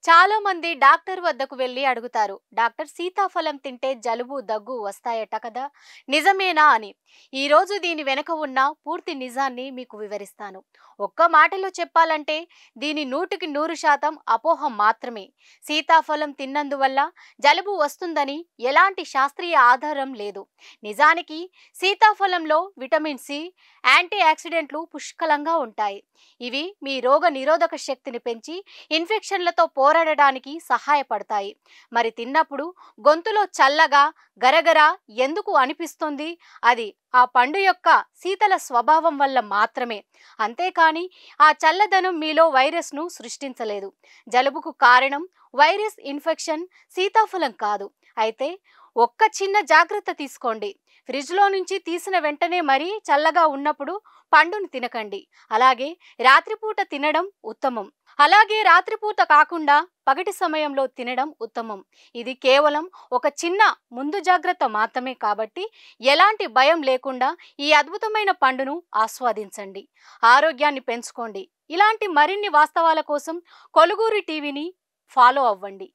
చాలా మంది డాక్టర్ వద్దకు వెళ్లి అడుగుతారు, డాక్టర్ సీతాఫలం తింటే జలుబు దగ్గు వస్తాయట కదా, నిజమేనా అని. ఈ రోజు దీని వెనుక ఉన్న పూర్తి నిజాన్ని మీకు వివరిస్తాను. ఒక్క మాటలో చెప్పాలంటే దీని 100% అపోహ మాత్రమే. సీతాఫలం తిన్నందువల్ల జలుబు వస్తుందని ఎలాంటి శాస్త్రీయ ఆధారం లేదు. నిజానికి సీతాఫలంలో విటమిన్ సి, యాంటీ ఆక్సిడెంట్లు పుష్కలంగా ఉంటాయి. ఇవి మీ రోగ నిరోధక శక్తిని పెంచి ఇన్ఫెక్షన్లతో పోరాడడానికి సహాయపడతాయి. మరి తిన్నప్పుడు గొంతులో చల్లగా గరగర ఎందుకు అనిపిస్తుంది? అది ఆ పండు యొక్క శీతల స్వభావం వల్ల మాత్రమే. అంతేకాని ఆ చల్లదనం మీలో వైరస్ను సృష్టించలేదు. జలుబుకు కారణం వైరస్ ఇన్ఫెక్షన్, సీతాఫలం కాదు. అయితే ఒక్క చిన్న జాగ్రత్త తీసుకోండి. ఫ్రిడ్జ్లో నుంచి తీసిన వెంటనే మరీ చల్లగా ఉన్నప్పుడు పండును తినకండి. అలాగే రాత్రిపూట తినడం ఉత్తమం. అలాగే రాత్రిపూట కాకుండా పగటి సమయంలో తినడం ఉత్తమం. ఇది కేవలం ఒక చిన్న ముందు జాగ్రత్త మాత్రమే కాబట్టి ఎలాంటి భయం లేకుండా ఈ అద్భుతమైన పండును ఆస్వాదించండి. ఆరోగ్యాన్ని పెంచుకోండి. ఇలాంటి మరిన్ని వాస్తవాల కోసం కొలుగూరి టీవీని ఫాలో అవ్వండి.